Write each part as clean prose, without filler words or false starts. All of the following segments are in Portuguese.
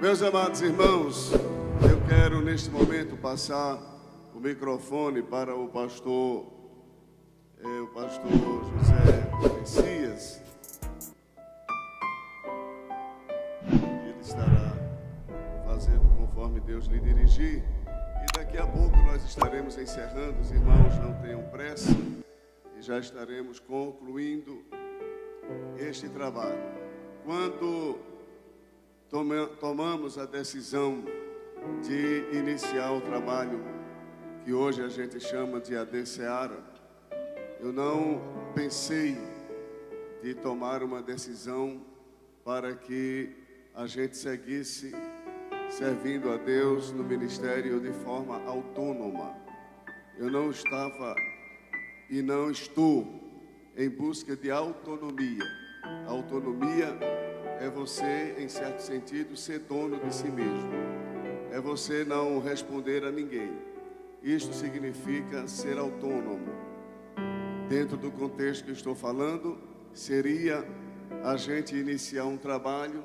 Meus amados irmãos, eu quero neste momento passar o microfone para o pastor José Messias. Ele estará fazendo conforme Deus lhe dirigir. E daqui a pouco nós estaremos encerrando. Os irmãos não tenham pressa e já estaremos concluindo este trabalho. Quando tomamos a decisão de iniciar o trabalho que hoje a gente chama de AD Seara, eu não pensei de tomar uma decisão para que a gente seguisse servindo a Deus no ministério de forma autônoma. Eu não estava e não estou em busca de autonomia. Autonomia é você, em certo sentido, ser dono de si mesmo. É você não responder a ninguém. Isto significa ser autônomo. Dentro do contexto que estou falando, seria a gente iniciar um trabalho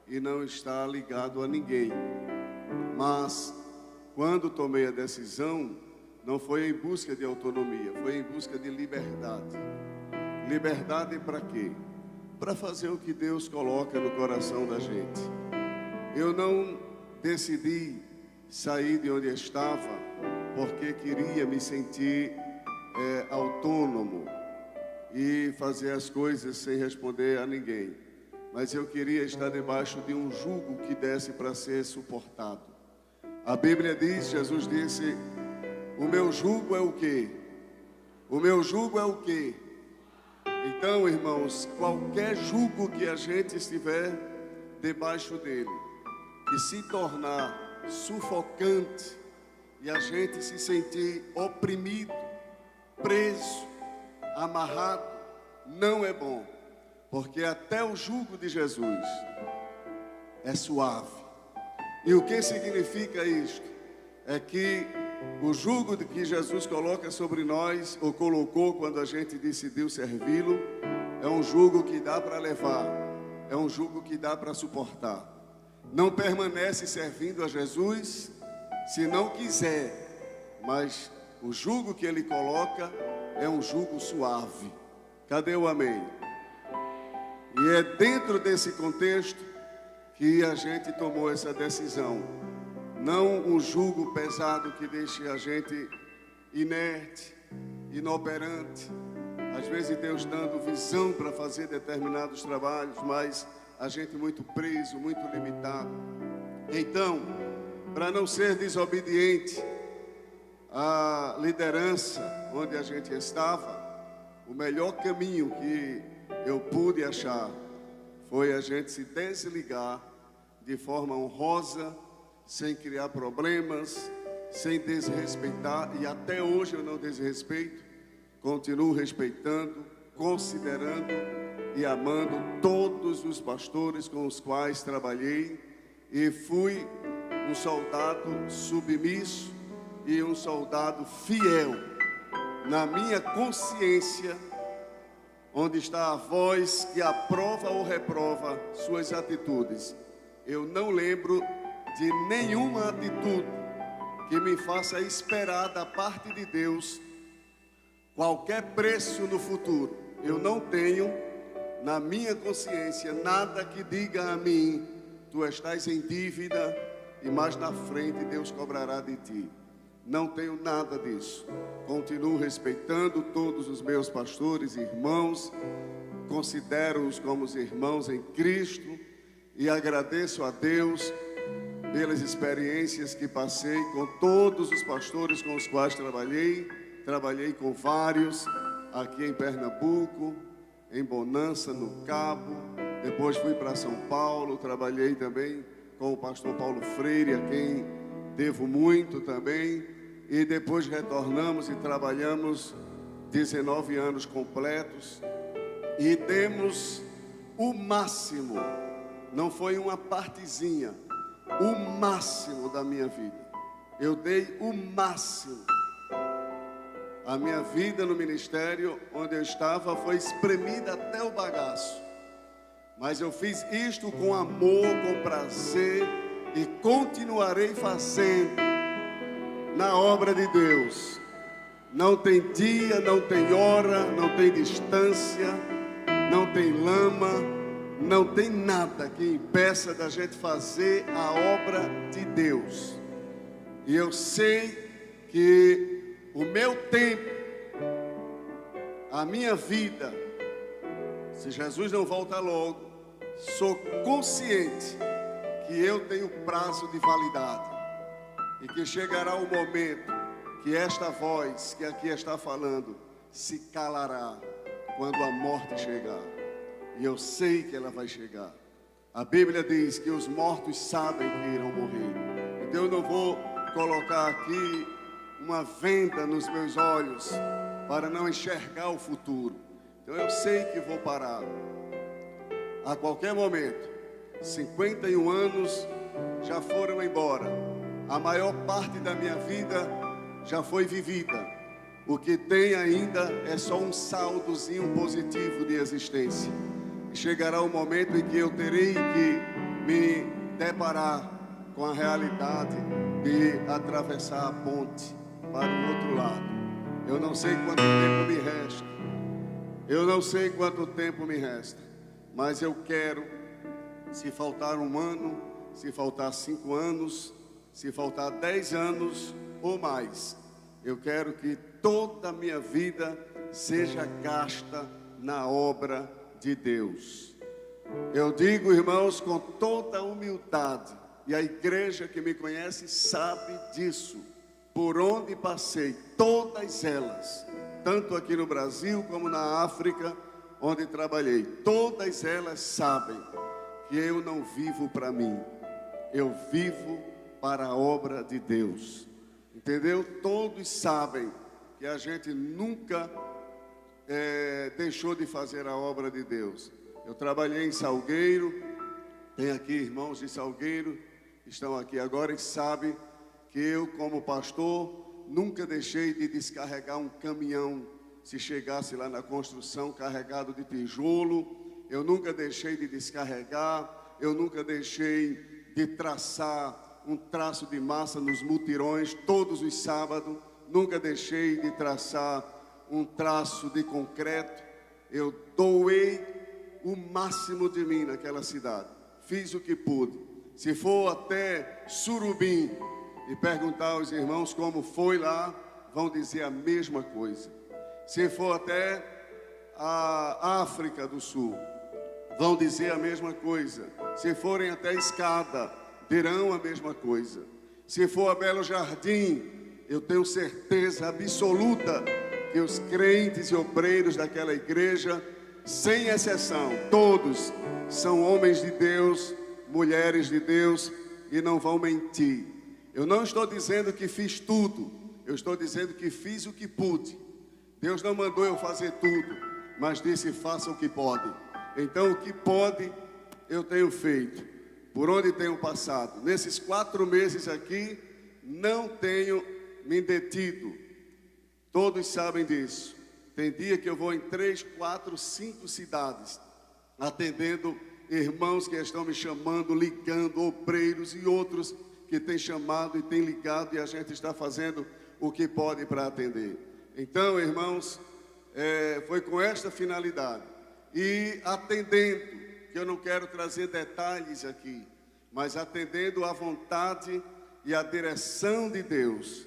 e não estar ligado a ninguém. Mas, quando tomei a decisão, não foi em busca de autonomia, foi em busca de liberdade. Liberdade para quê? Para fazer o que Deus coloca no coração da gente. Eu não decidi sair de onde estava porque queria me sentir autônomo e fazer as coisas sem responder a ninguém. Mas eu queria estar debaixo de um jugo que desse para ser suportado. A Bíblia diz, Jesus disse, o meu jugo é o quê? O meu jugo é o quê? Então, irmãos, qualquer jugo que a gente estiver debaixo dele, que se tornar sufocante e a gente se sentir oprimido, preso, amarrado, não é bom. Porque até o jugo de Jesus é suave. E o que significa isto? É que o jugo que Jesus coloca sobre nós, ou colocou quando a gente decidiu servi-lo, é um jugo que dá para levar, é um jugo que dá para suportar. Não permanece servindo a Jesus se não quiser, mas o jugo que ele coloca é um jugo suave. Cadê o amém? E é dentro desse contexto que a gente tomou essa decisão. Não um jugo pesado que deixe a gente inerte, inoperante. Às vezes Deus dando visão para fazer determinados trabalhos, mas a gente muito preso, muito limitado. Então, para não ser desobediente à liderança onde a gente estava, o melhor caminho que eu pude achar foi a gente se desligar de forma honrosa, sem criar problemas, sem desrespeitar, e até hoje eu não desrespeito, continuo respeitando, considerando e amando todos os pastores com os quais trabalhei, e fui um soldado submisso e um soldado fiel na minha consciência, onde está a voz que aprova ou reprova suas atitudes. Eu não lembro de nenhuma atitude que me faça esperar da parte de Deus qualquer preço no futuro. Eu não tenho na minha consciência nada que diga a mim, tu estás em dívida e mais na frente Deus cobrará de ti. Não tenho nada disso. Continuo respeitando todos os meus pastores e irmãos, considero-os como irmãos em Cristo e agradeço a Deus pelas experiências que passei com todos os pastores com os quais trabalhei com vários aqui em Pernambuco, em Bonança, no Cabo, depois fui para São Paulo, trabalhei também com o pastor Paulo Freire, a quem devo muito também, e depois retornamos e trabalhamos 19 anos completos e demos o máximo, não foi uma partezinha, o máximo da minha vida. Eu dei o máximo. A minha vida no ministério onde eu estava foi espremida até o bagaço. Mas eu fiz isto com amor, com prazer e continuarei fazendo na obra de Deus. Não tem dia, não tem hora, não tem distância, não tem lama, não tem nada que impeça da gente fazer a obra de Deus. E eu sei que o meu tempo, a minha vida, se Jesus não volta logo, sou consciente que eu tenho prazo de validade e que chegará o momento que esta voz que aqui está falando se calará quando a morte chegar. E eu sei que ela vai chegar. A Bíblia diz que os mortos sabem que irão morrer. Então eu não vou colocar aqui uma venda nos meus olhos para não enxergar o futuro. Então eu sei que vou parar a qualquer momento. 51 anos já foram embora. A maior parte da minha vida já foi vivida. O que tem ainda é só um saldozinho positivo de existência. Chegará o momento em que eu terei que me deparar com a realidade de atravessar a ponte para o outro lado. Eu não sei quanto tempo me resta. Eu não sei quanto tempo me resta. Mas eu quero, se faltar um ano, se faltar 5 anos, se faltar 10 anos ou mais, eu quero que toda a minha vida seja gasta na obra de Deus. Eu digo, irmãos, com toda a humildade, e a igreja que me conhece sabe disso, por onde passei, todas elas, tanto aqui no Brasil como na África, onde trabalhei, todas elas sabem que eu não vivo para mim, eu vivo para a obra de Deus. Entendeu? Todos sabem que a gente nunca deixou de fazer a obra de Deus. Eu trabalhei em Salgueiro, tem aqui irmãos de Salgueiro, estão aqui agora e sabem que eu, como pastor, nunca deixei de descarregar um caminhão, se chegasse lá na construção carregado de tijolo. Eu nunca deixei de descarregar, eu nunca deixei de traçar um traço de massa nos mutirões todos os sábados, nunca deixei de traçar um traço de concreto. Eu doei o máximo de mim naquela cidade, fiz o que pude. Se for até Surubim e perguntar aos irmãos como foi lá, vão dizer a mesma coisa. Se for até a África do Sul, vão dizer a mesma coisa. Se forem até Escada, dirão a mesma coisa. Se for a Belo Jardim, eu tenho certeza absoluta que os crentes e obreiros daquela igreja, sem exceção, todos são homens de Deus, mulheres de Deus, e não vão mentir. Eu não estou dizendo que fiz tudo, eu estou dizendo que fiz o que pude. Deus não mandou eu fazer tudo, mas disse: faça o que pode. Então o que pode eu tenho feito. Por onde tenho passado, nesses 4 meses aqui, não tenho me detido. Todos sabem disso. Tem dia que eu vou em 3, 4, 5 cidades, atendendo irmãos que estão me chamando, ligando, obreiros e outros que têm chamado e têm ligado, e a gente está fazendo o que pode para atender. Então, irmãos, foi com esta finalidade, e atendendo, que eu não quero trazer detalhes aqui, mas atendendo à vontade e à direção de Deus.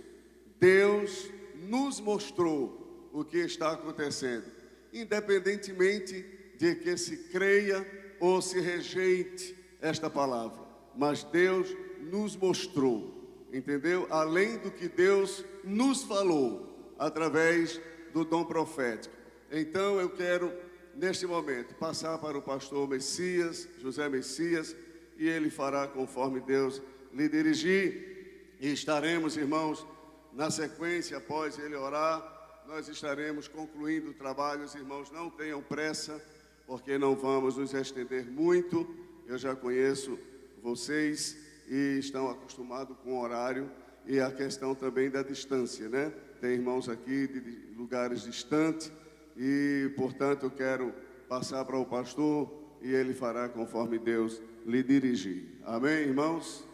Deus nos mostrou o que está acontecendo, independentemente de que se creia ou se rejeite esta palavra, mas Deus nos mostrou, entendeu? Além do que Deus nos falou através do dom profético. Então eu quero, neste momento, passar para o pastor Messias, José Messias, e ele fará conforme Deus lhe dirigir. E estaremos, irmãos, na sequência, após ele orar, nós estaremos concluindo o trabalho. Os irmãos não tenham pressa, porque não vamos nos estender muito. Eu já conheço vocês e estão acostumados com o horário e a questão também da distância, né? Tem irmãos aqui de lugares distantes e, portanto, eu quero passar para o pastor e ele fará conforme Deus lhe dirigir. Amém, irmãos?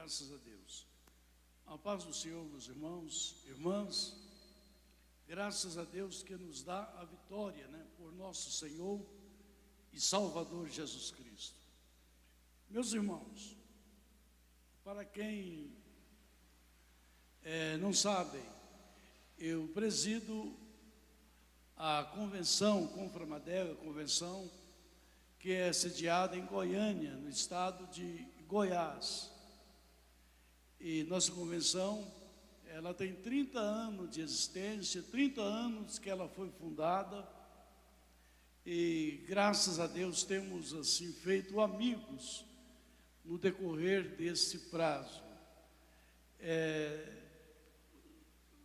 Graças a Deus. A paz do Senhor, meus irmãos, irmãs. Graças a Deus que nos dá a vitória, né, por nosso Senhor e Salvador Jesus Cristo. Meus irmãos, para quem não sabem, eu presido a convenção Conframadega, convenção que é sediada em Goiânia, no estado de Goiás. E nossa convenção, ela tem 30 anos de existência, 30 anos que ela foi fundada, e graças a Deus temos assim feito amigos no decorrer desse prazo.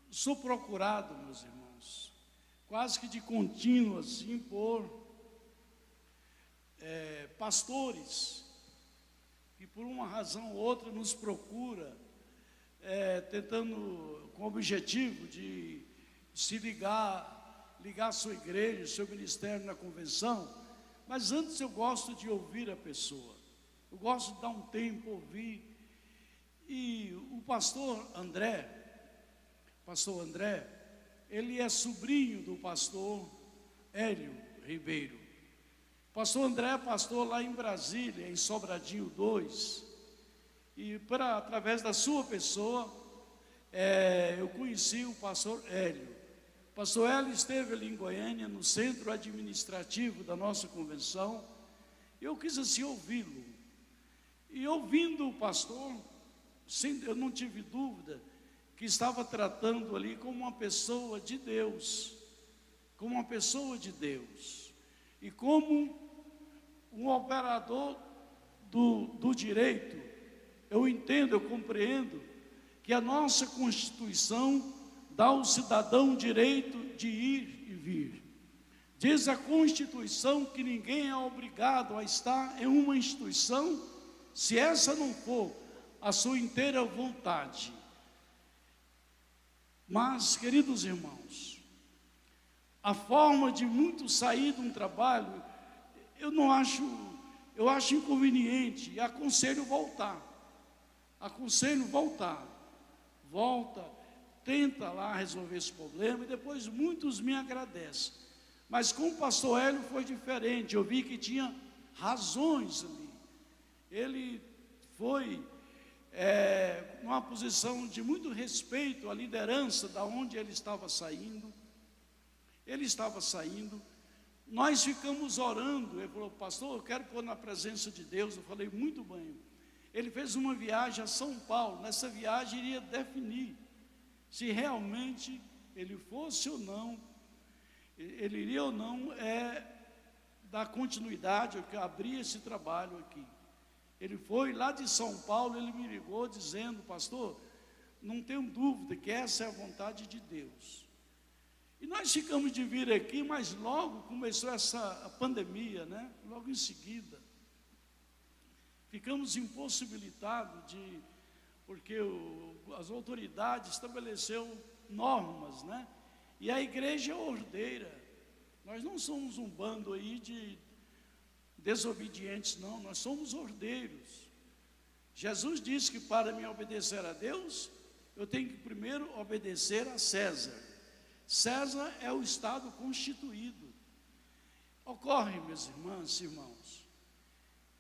Sou procurado, meus irmãos, quase que de contínuo assim, por pastores que por uma razão ou outra nos procura, tentando com o objetivo de se ligar a sua igreja, seu ministério na convenção. Mas antes eu gosto de ouvir a pessoa, eu gosto de dar um tempo, ouvir. E o pastor André, ele é sobrinho do pastor Hélio Ribeiro. Pastor André é pastor lá em Brasília, em Sobradinho 2, e através da sua pessoa, eu conheci o pastor Hélio. O pastor Hélio esteve ali em Goiânia, no centro administrativo da nossa convenção. Eu quis assim ouvi-lo, e ouvindo o pastor, eu não tive dúvida que estava tratando ali como uma pessoa de Deus, e como um operador do direito. Eu entendo, eu compreendo que a nossa Constituição dá ao cidadão o direito de ir e vir. Diz a Constituição que ninguém é obrigado a estar em uma instituição se essa não for a sua inteira vontade. Mas, queridos irmãos, a forma de muitos sair de um trabalho, eu acho inconveniente, e aconselho voltar. Volta, tenta lá resolver esse problema, e depois muitos me agradecem. Mas com o pastor Hélio foi diferente, eu vi que tinha razões ali. Ele foi numa posição de muito respeito à liderança da onde ele estava saindo. Nós ficamos orando. Ele falou: pastor, eu quero pôr na presença de Deus. Eu falei: muito bem. Ele fez uma viagem a São Paulo. Nessa viagem iria definir se realmente ele fosse ou não, ele iria ou não dar continuidade, ou abrir esse trabalho aqui. Ele foi lá de São Paulo, ele me ligou dizendo: pastor, não tenho dúvida que essa é a vontade de Deus. E nós ficamos de vir aqui, mas logo começou a pandemia, né? Logo em seguida, ficamos impossibilitados porque as autoridades estabeleceram normas, né? E a igreja é ordeira. Nós não somos um bando aí de desobedientes, não. Nós somos ordeiros. Jesus disse que para me obedecer a Deus, eu tenho que primeiro obedecer a César. César é o Estado constituído. Ocorre, minhas irmãs e irmãos,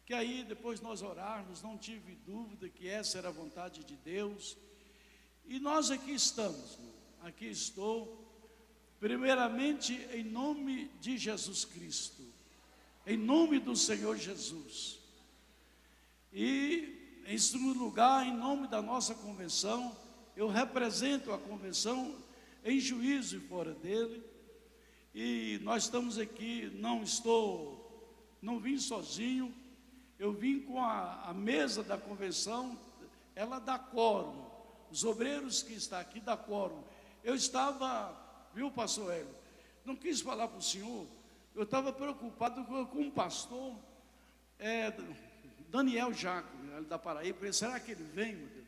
que aí depois nós orarmos, não tive dúvida que essa era a vontade de Deus. E nós aqui estamos, aqui estou, primeiramente em nome de Jesus Cristo, em nome do Senhor Jesus. E em segundo lugar, em nome da nossa convenção, eu represento a convenção em Juízo e fora dele. E nós estamos aqui, não vim sozinho, eu vim com a mesa da convenção, ela dá quórum, os obreiros que estão aqui dá quórum. Eu estava, viu, pastor Hélio, não quis falar para o senhor, eu estava preocupado com o pastor Daniel Jaco, da Paraíba. Será que ele vem, meu Deus?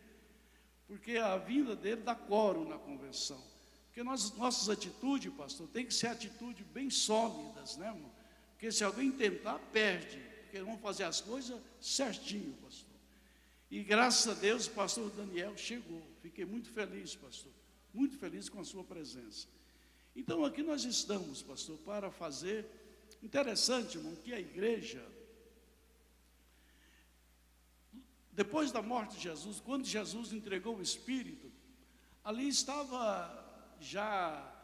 Porque a vinda dele dá quórum na convenção. Porque nossas atitudes, pastor, tem que ser atitudes bem sólidas, né, irmão? Porque se alguém tentar, perde. Porque vamos fazer as coisas certinho, pastor. E graças a Deus o pastor Daniel chegou. Fiquei muito feliz, pastor, muito feliz com a sua presença. Então aqui nós estamos, pastor, para fazer, interessante, irmão, que a igreja, depois da morte de Jesus, quando Jesus entregou o Espírito, ali estava já,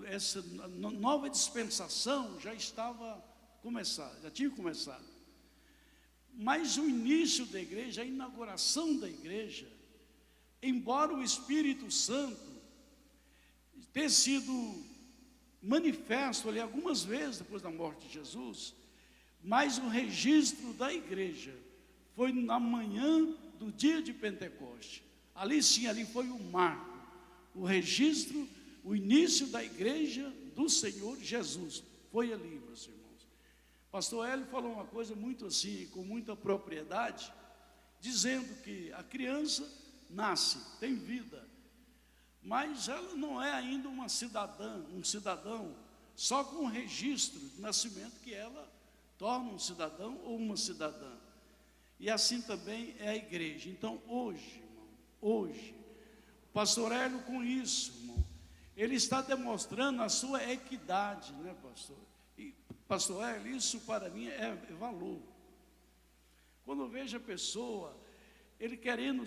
essa nova dispensação já estava começada, já tinha começado. Mas o início da igreja, a inauguração da igreja, embora o Espírito Santo tenha sido manifesto ali algumas vezes depois da morte de Jesus, mas o registro da igreja foi na manhã do dia de Pentecoste. Ali sim, ali foi o marco, o registro, o início da igreja do Senhor Jesus. Foi ali, meus irmãos. Pastor Hélio falou uma coisa muito assim, com muita propriedade, dizendo que a criança nasce, tem vida, mas ela não é ainda uma cidadã, um cidadão, só com o registro de nascimento que ela torna um cidadão ou uma cidadã. E assim também é a igreja. Então hoje, irmão, hoje, o pastor Hélio com isso, irmão, ele está demonstrando a sua equidade, né, pastor? E, pastor Hélio, isso para mim é valor. Quando eu vejo a pessoa, ele querendo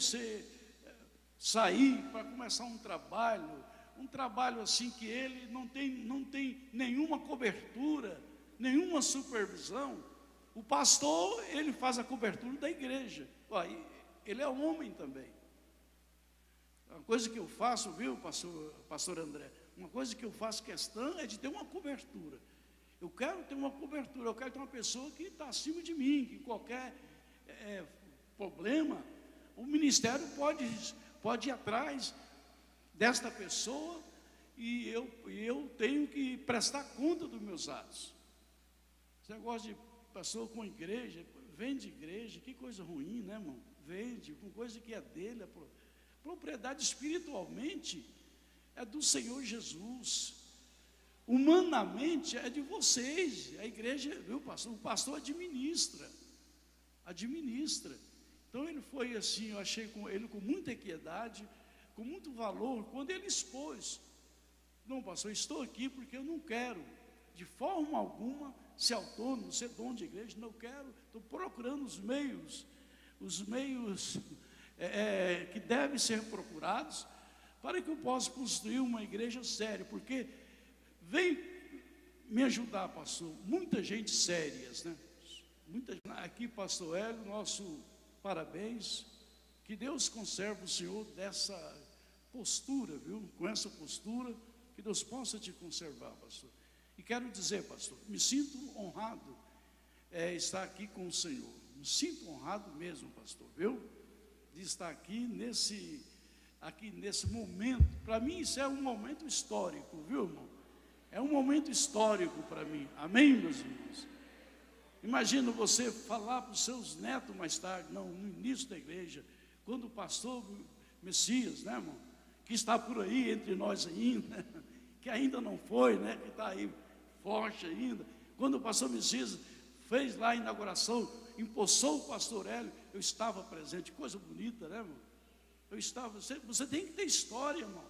sair para começar um trabalho assim que ele não tem nenhuma cobertura, nenhuma supervisão. O pastor, ele faz a cobertura da igreja. Ele é homem também. Uma coisa que eu faço, viu, pastor André? Uma coisa que eu faço questão é de ter uma cobertura. Eu quero ter uma cobertura, eu quero ter uma pessoa que está acima de mim, que qualquer problema, o ministério pode ir atrás desta pessoa e eu tenho que prestar conta dos meus atos. Esse negócio de pastor com igreja, vende igreja, que coisa ruim, né, irmão? Vende com coisa que é dele, a propriedade espiritualmente é do Senhor Jesus. Humanamente é de vocês, a igreja, viu, pastor? O pastor administra. Então ele foi assim, eu achei ele com muita equidade, com muito valor, quando ele expôs. Não, pastor, estou aqui porque eu não quero, de forma alguma, ser autônomo, ser dono de igreja, não quero, estou procurando os meios que devem ser procurados, para que eu possa construir uma igreja séria, porque vem me ajudar, pastor, muita gente sérias, né? Aqui, pastor Hélio, nosso parabéns, que Deus conserve o senhor dessa postura, viu? Com essa postura, que Deus possa te conservar, pastor. E quero dizer, pastor, me sinto honrado estar aqui com o senhor, me sinto honrado mesmo, pastor, viu? De estar aqui nesse momento. Para mim isso é um momento histórico, viu, irmão? É um momento histórico para mim, amém, meus irmãos? Imagina você falar para os seus netos mais tarde, não, no início da igreja, quando o pastor Messias, né, irmão, que está por aí entre nós ainda, que ainda não foi, né, que está aí forte ainda, quando o pastor Messias fez lá a inauguração, empossou o pastor Hélio, eu estava presente, coisa bonita, né, irmão? Eu estava, você tem que ter história, irmão,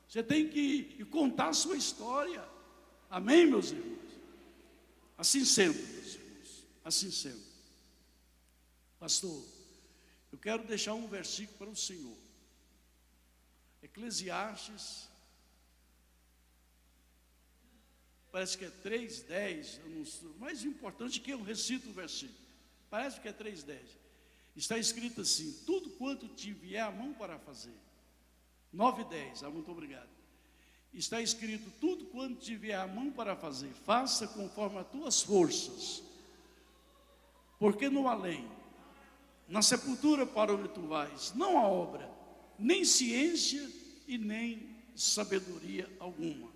você tem que contar a sua história, amém, meus irmãos? Assim sendo, meus irmãos, assim sendo. Pastor, eu quero deixar um versículo para o senhor. Eclesiastes, parece que é 3:10, mais importante que eu recito o versículo, parece que é 3:10. Está escrito assim: tudo quanto te vier a mão para fazer. 9:10, muito obrigado. Está escrito: tudo quanto te vier a mão para fazer, faça conforme as tuas forças, porque no além, na sepultura para onde tu vais, não há obra, nem ciência e nem sabedoria alguma.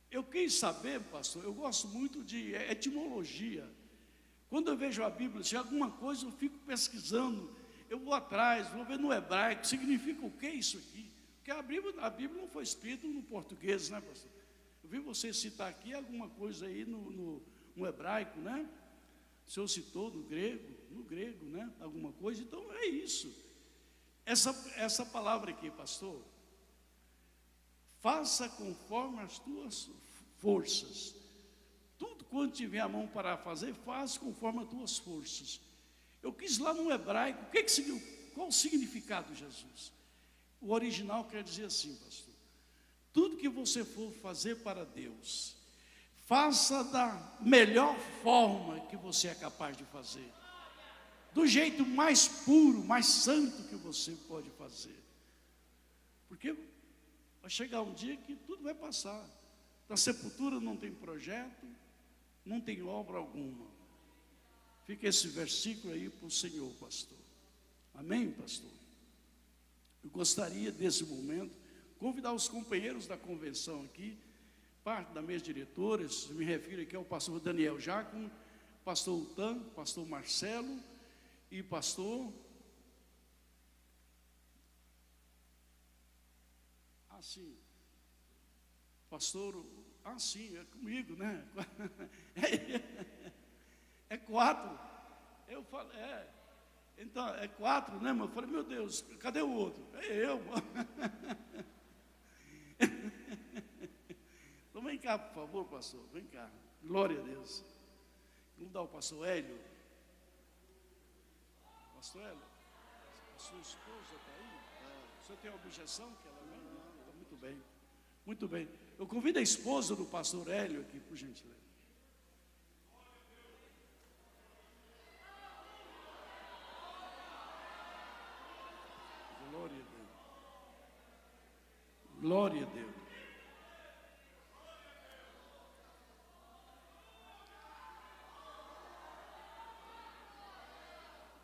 Eu quis saber, pastor, eu gosto muito de etimologia. Quando eu vejo a Bíblia, se alguma coisa eu fico pesquisando, eu vou atrás, vou ver no hebraico, significa o que isso aqui? Porque a Bíblia não foi escrita no português, né, pastor? Eu vi você citar aqui alguma coisa aí no hebraico, né? O senhor citou no grego, né? Alguma coisa, então é isso. Essa palavra aqui, pastor, faça conforme as tuas forças. Tudo quanto tiver a mão para fazer, faz conforme as tuas forças. Eu quis lá no hebraico, qual o significado de Jesus? O original quer dizer assim, pastor: tudo que você for fazer para Deus, faça da melhor forma que você é capaz de fazer, do jeito mais puro, mais santo que você pode fazer, porque vai chegar um dia que tudo vai passar. Da sepultura não tem projeto, não tem obra alguma. Fica esse versículo aí para o Senhor, pastor. Amém, pastor? Eu gostaria desse momento convidar os companheiros da convenção aqui, parte da mesa diretora. Me refiro aqui ao pastor Daniel Giacomo, pastor Utan, pastor Marcelo e pastor... sim, pastor... sim, é comigo, né? É 4. Eu falei, então, é 4, né, mano? Eu falei, meu Deus, cadê o outro? É eu, mano. Então vem cá, por favor, pastor, vem cá. Glória a Deus. Vamos dar o pastor Hélio. Pastor Hélio, a sua esposa está aí? O senhor tem objeção que ela vem? Está muito bem. Muito bem. Eu convido a esposa do pastor Hélio aqui, por gentileza. Glória a Deus. Glória a Deus.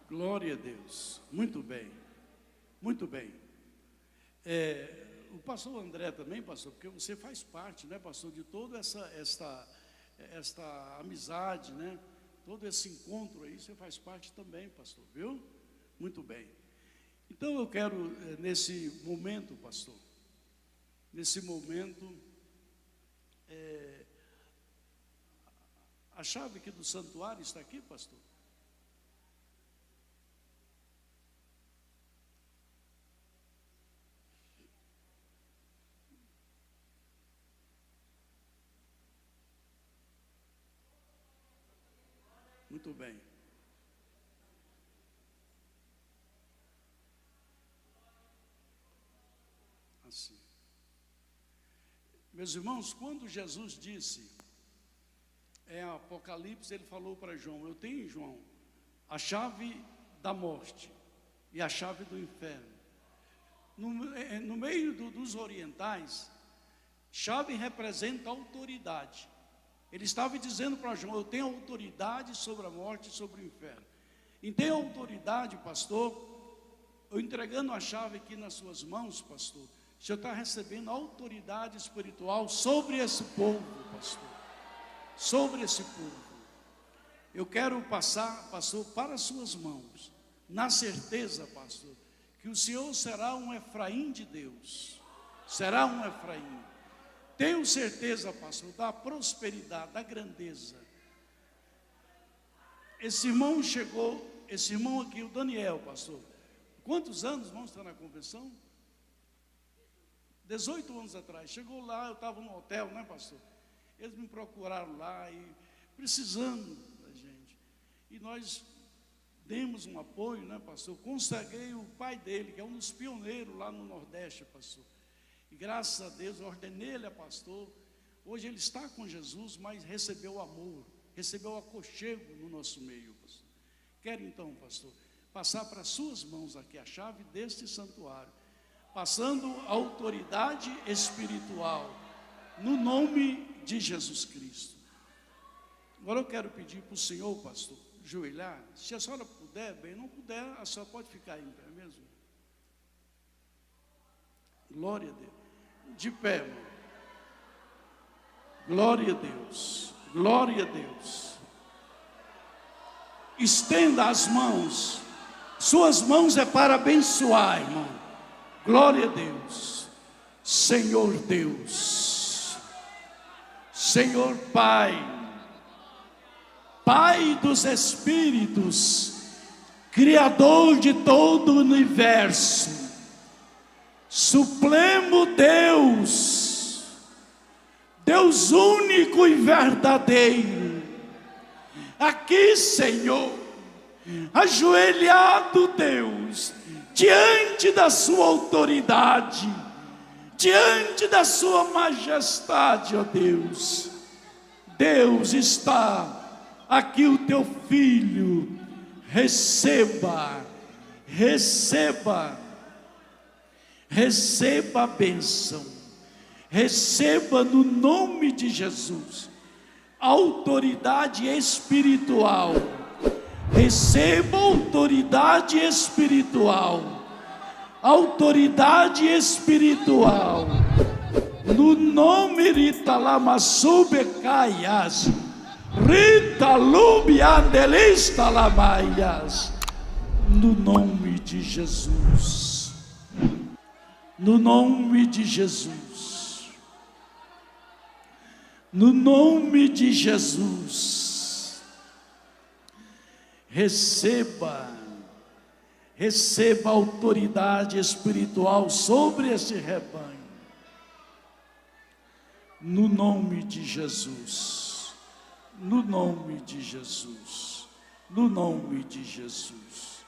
Glória a Deus. Muito bem. Muito bem. O pastor André também, pastor, porque você faz parte, né, pastor, de toda esta amizade, né? Todo esse encontro aí, você faz parte também, pastor, viu? Muito bem. Então eu quero, nesse momento, pastor, nesse momento, a chave aqui do santuário está aqui, pastor? Muito bem. Assim. Meus irmãos, quando Jesus disse, em Apocalipse, ele falou para João: eu tenho, João, a chave da morte e a chave do inferno. No meio dos orientais, chave representa autoridade. Ele estava dizendo para João: eu tenho autoridade sobre a morte e sobre o inferno. E tenho autoridade, pastor, eu entregando a chave aqui nas suas mãos, pastor, o senhor está recebendo autoridade espiritual sobre esse povo, pastor. Sobre esse povo. Eu quero passar, pastor, para as suas mãos, na certeza, pastor, que o senhor será um Efraim de Deus. Será um Efraim. Tenho certeza, pastor, da prosperidade, da grandeza. Esse irmão chegou, esse irmão aqui, o Daniel, pastor. Quantos anos vamos estar na convenção? 18 anos atrás. Chegou lá, eu estava no hotel, né, pastor? Eles me procuraram lá e precisando da gente. E nós demos um apoio, né, pastor? Consagrei o pai dele, que é um dos pioneiros lá no Nordeste, pastor. E graças a Deus, eu ordenei ele a pastor. Hoje ele está com Jesus, mas recebeu o amor, recebeu o aconchego no nosso meio, pastor. Quero então, pastor, passar para as suas mãos aqui a chave deste santuário, passando a autoridade espiritual, no nome de Jesus Cristo. Agora eu quero pedir para o senhor, pastor, ajoelhar. Se a senhora puder, bem, não puder, a senhora pode ficar aí em pé mesmo. Glória a Deus. De pé, irmão. Glória a Deus. Glória a Deus. Estenda as mãos. Suas mãos é para abençoar, irmão. Glória a Deus. Senhor Deus. Senhor Pai. Pai dos Espíritos, Criador de todo o universo, Supremo Deus, Deus único e verdadeiro, aqui, Senhor, ajoelhado, Deus, diante da sua autoridade, diante da sua majestade, ó Deus. Deus, está aqui o teu filho, receba a bênção, receba no nome de Jesus, autoridade espiritual, receba autoridade espiritual, no nome Rita Lama Subecaias, Rita Lubiandelista Lamaias, no nome de Jesus, no nome de Jesus, no nome de Jesus, receba autoridade espiritual sobre esse rebanho, no nome de Jesus, no nome de Jesus, no nome de Jesus,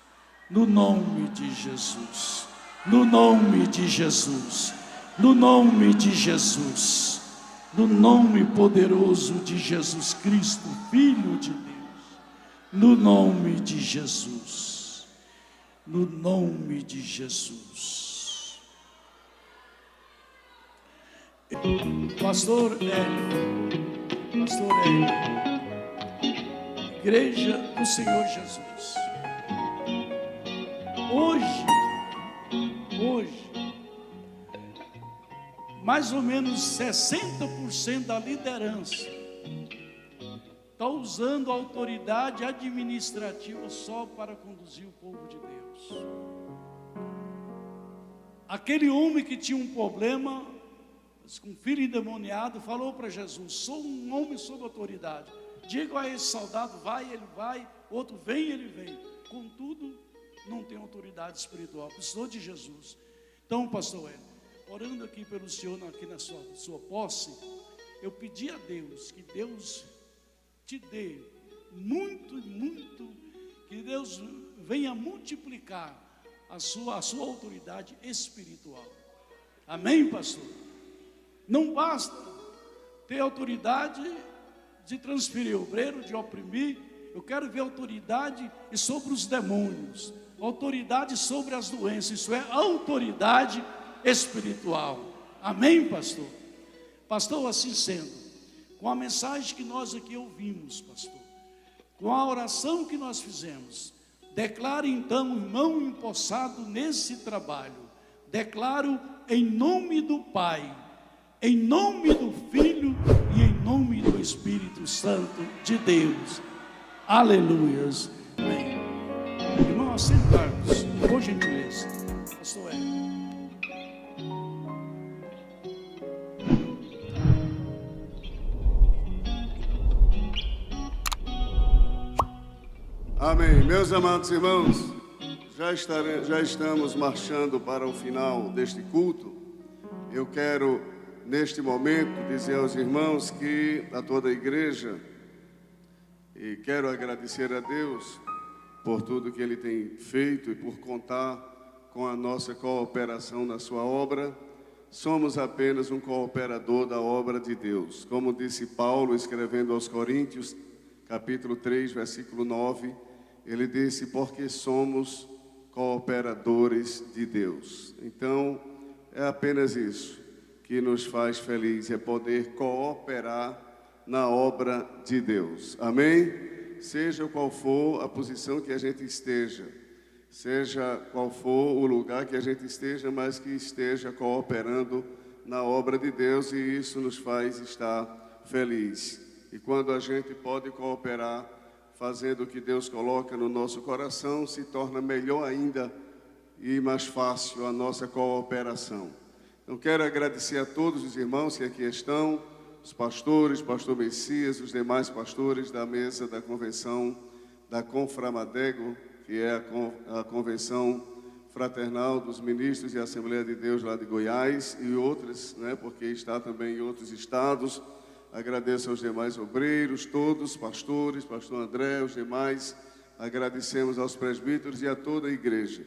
no nome de Jesus, no nome de Jesus, no nome de Jesus, no nome poderoso de Jesus Cristo, Filho de Deus, no nome de Jesus, no nome de Jesus. Pastor Hélio, Igreja do Senhor Jesus, hoje, mais ou menos 60% da liderança está usando a autoridade administrativa só para conduzir o povo de Deus. Aquele homem que tinha um problema com filho endemoniado falou para Jesus: sou um homem sob autoridade, diga a esse soldado, vai, ele vai, outro vem, ele vem. Contudo, não tem autoridade espiritual, precisou de Jesus. Então, pastor Hélio, orando aqui pelo Senhor, aqui na sua posse, eu pedi a Deus que Deus te dê muito, que Deus venha multiplicar a sua autoridade espiritual. Amém, pastor? Não basta ter autoridade de transferir obreiro, de oprimir. Eu quero ver autoridade sobre os demônios, autoridade sobre as doenças. Isso é autoridade espiritual. Amém, pastor? Pastor, assim sendo, com a mensagem que nós aqui ouvimos, pastor, com a oração que nós fizemos, declaro então, irmão empossado nesse trabalho, declaro em nome do Pai, em nome do Filho e em nome do Espírito Santo de Deus. Aleluias. Amém. Irmão, assentar-vos, por gentileza. Pastor Hélio. Amém. Meus amados irmãos, já estamos marchando para o final deste culto. Eu quero, neste momento, dizer aos irmãos que, a toda a igreja, e quero agradecer a Deus por tudo que Ele tem feito e por contar com a nossa cooperação na sua obra. Somos apenas um cooperador da obra de Deus. Como disse Paulo, escrevendo aos Coríntios, capítulo 3, versículo 9, ele disse: porque somos cooperadores de Deus. Então, é apenas isso que nos faz felizes, é poder cooperar na obra de Deus. Amém? Seja qual for a posição que a gente esteja, seja qual for o lugar que a gente esteja, mas que esteja cooperando na obra de Deus, e isso nos faz estar felizes. E quando a gente pode cooperar, fazendo o que Deus coloca no nosso coração, se torna melhor ainda e mais fácil a nossa cooperação. Então, quero agradecer a todos os irmãos que aqui estão, os pastores, pastor Messias, os demais pastores da mesa da convenção da Conframadego, que é a convenção fraternal dos ministros e Assembleia de Deus lá de Goiás e outras, né, porque está também em outros estados. Agradeço aos demais obreiros, todos, pastores, pastor André, os demais. Agradecemos aos presbíteros e a toda a igreja.